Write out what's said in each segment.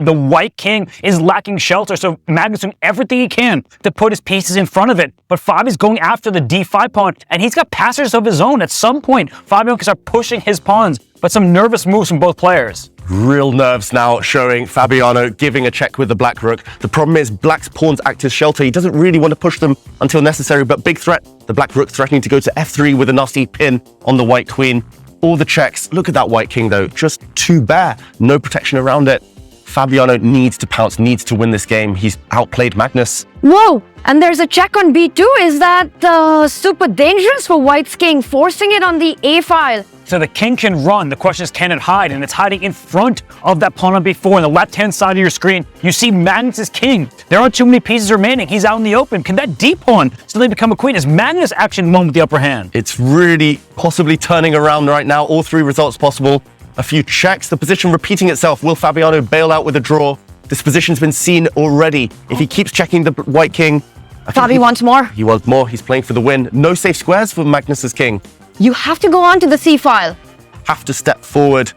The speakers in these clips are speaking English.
The white king is lacking shelter, so Magnus doing everything he can to put his pieces in front of it. But Fabi's going after the d5 pawn, and he's got passers of his own. At some point, Fabiano can start pushing his pawns, but some nervous moves from both players. Real nerves now showing Fabiano giving a check with the black rook. The problem is black's pawns act as shelter. He doesn't really want to push them until necessary, but big threat. The black rook threatening to go to f3 with a nasty pin on the white queen. All the checks. Look at that white king though, just too bare. No protection around it. Fabiano needs to pounce, needs to win this game. He's outplayed Magnus. Whoa, and there's a check on b2. Is that super dangerous for white's king, forcing it on the a file? So the king can run. The question is, can it hide? And it's hiding in front of that pawn on b4. On the left-hand side of your screen, you see Magnus's king. There aren't too many pieces remaining. He's out in the open. Can that d pawn suddenly become a queen? Is Magnus actually the one with the upper hand? It's really possibly turning around right now. All three results possible. A few checks. The position repeating itself. Will Fabiano bail out with a draw? This position's been seen already. If he keeps checking the white king... Fabi wants more. He wants more. He's playing for the win. No safe squares for Magnus's king. You have to go on to the c file. Have to step forward.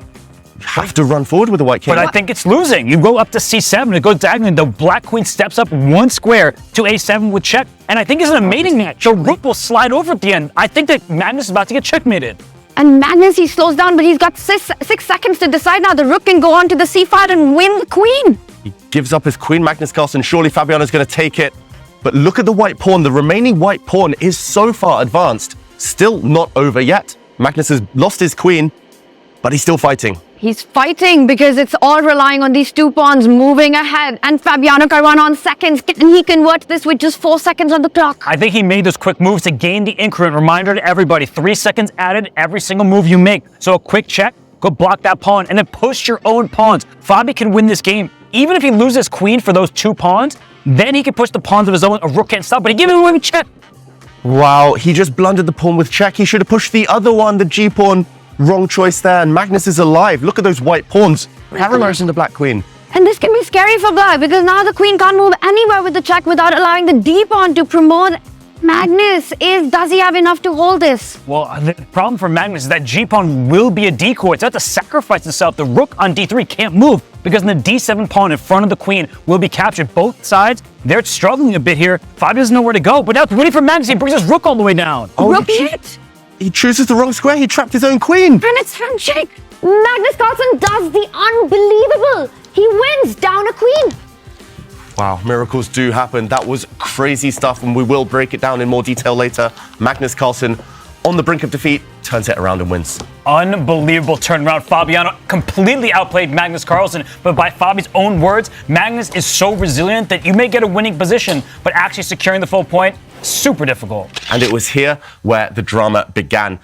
Have to run forward with the white king. But I think it's losing. You go up to c7, it goes diagonally. The black queen steps up one square to a7 with check. And I think it's a mating match. So rook will slide over at the end. I think that Magnus is about to get checkmated. And Magnus, he slows down, but he's got 6 seconds to decide now. The rook can go on to the c file and win the queen. He gives up his queen, Magnus Carlsen. Surely Fabiano's going to take it. But look at the white pawn. The remaining white pawn is so far advanced. Still not over yet. Magnus has lost his queen, but he's still fighting. He's fighting because it's all relying on these two pawns moving ahead. And Fabiano Caruana on seconds. Can he convert this with just 4 seconds on the clock? I think he made those quick moves to gain the increment. Reminder to everybody, 3 seconds added every single move you make. So a quick check, go block that pawn, and then push your own pawns. Fabi can win this game. Even if he loses queen for those 2 pawns, then he can push the pawns of his own. A rook can't stop, but he gave him away with check. Wow, he just blundered the pawn with check. He should have pushed the other one, the g pawn. Wrong choice there, and Magnus is alive. Look at those white pawns. Paralyzing the black queen. And this can be scary for black because now the queen can't move anywhere with the check without allowing the d pawn to promote. Magnus, does he have enough to hold this? Well, the problem for Magnus is that g-pawn will be a decoy. It's about to sacrifice itself. The rook on d3 can't move because the d7 pawn in front of the queen will be captured. Both sides, they're struggling a bit here. Fabi doesn't know where to go, but now it's waiting for Magnus. He brings his rook all the way down. Rook hit! He chooses the wrong square. He trapped his own queen. And it's handshake. Magnus Carlsen does the unbelievable. He wins down a queen. Wow, miracles do happen. That was crazy stuff, and we will break it down in more detail later. Magnus Carlsen, on the brink of defeat, turns it around and wins. Unbelievable turnaround. Fabiano completely outplayed Magnus Carlsen, but by Fabi's own words, Magnus is so resilient that you may get a winning position, but actually securing the full point, super difficult. And it was here where the drama began.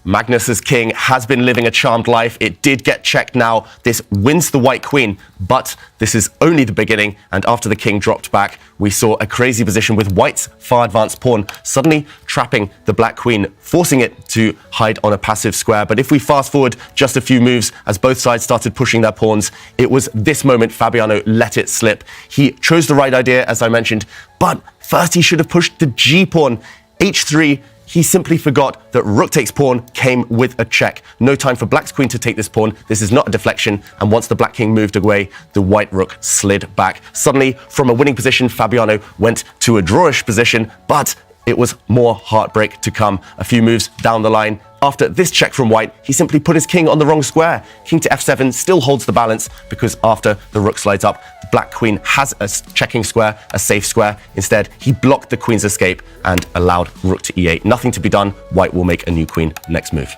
Magnus's king has been living a charmed life. It did get checked now. This wins the white queen, but this is only the beginning. And after the king dropped back, we saw a crazy position with white's far advanced pawn suddenly trapping the black queen, forcing it to hide on a passive square. But if we fast forward just a few moves, as both sides started pushing their pawns, it was this moment Fabiano let it slip. He chose the right idea, as I mentioned, but first he should have pushed the g-pawn. h3, he simply forgot that rook takes pawn came with a check. No time for black's queen to take this pawn. This is not a deflection. And once the black king moved away, the white rook slid back. Suddenly, from a winning position, Fabiano went to a drawish position, but it was more heartbreak to come. A few moves down the line, after this check from white, he simply put his king on the wrong square. King to f7 still holds the balance because after the rook slides up, the black queen has a checking square, a safe square. Instead, he blocked the queen's escape and allowed rook to e8. Nothing to be done. White will make a new queen next move.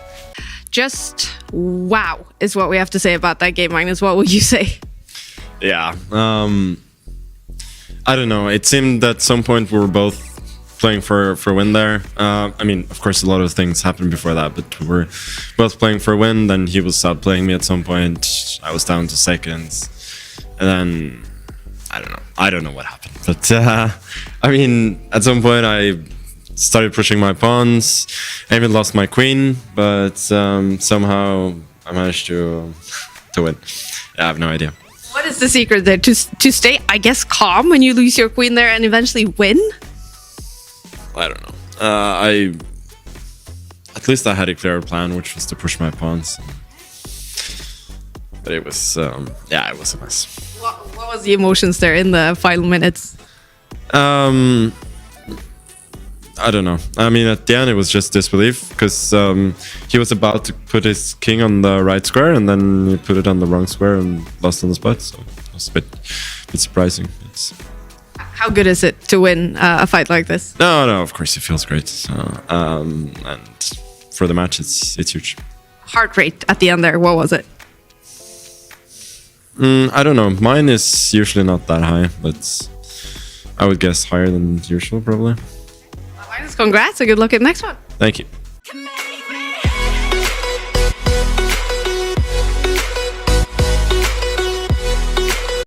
Just wow is what we have to say about that game, Magnus. What would you say? Yeah, I don't know. It seemed at some point we were both playing for a win there. I mean, of course, a lot of things happened before that, but we were both playing for a win. Then he was outplaying me at some point. I was down to seconds, and then I don't know what happened. But I mean, at some point I started pushing my pawns. I even lost my queen, but somehow I managed to win. I have no idea. What is the secret there? To stay, I guess, calm when you lose your queen there and eventually win? I don't know. At least I had a clear plan, which was to push my pawns. But it was, yeah, it was a mess. What What was the emotions there in the final minutes? I don't know. I mean, at the end, it was just disbelief because he was about to put his king on the right square and then he put it on the wrong square and lost on the spot. So it was a bit surprising. How good is it to win a fight like this? No, of course it feels great. So, and for the match, it's huge. Heart rate at the end there, what was it? I don't know. Mine is usually not that high, but I would guess higher than usual, probably. Magnus, congrats and good luck at the next one. Thank you.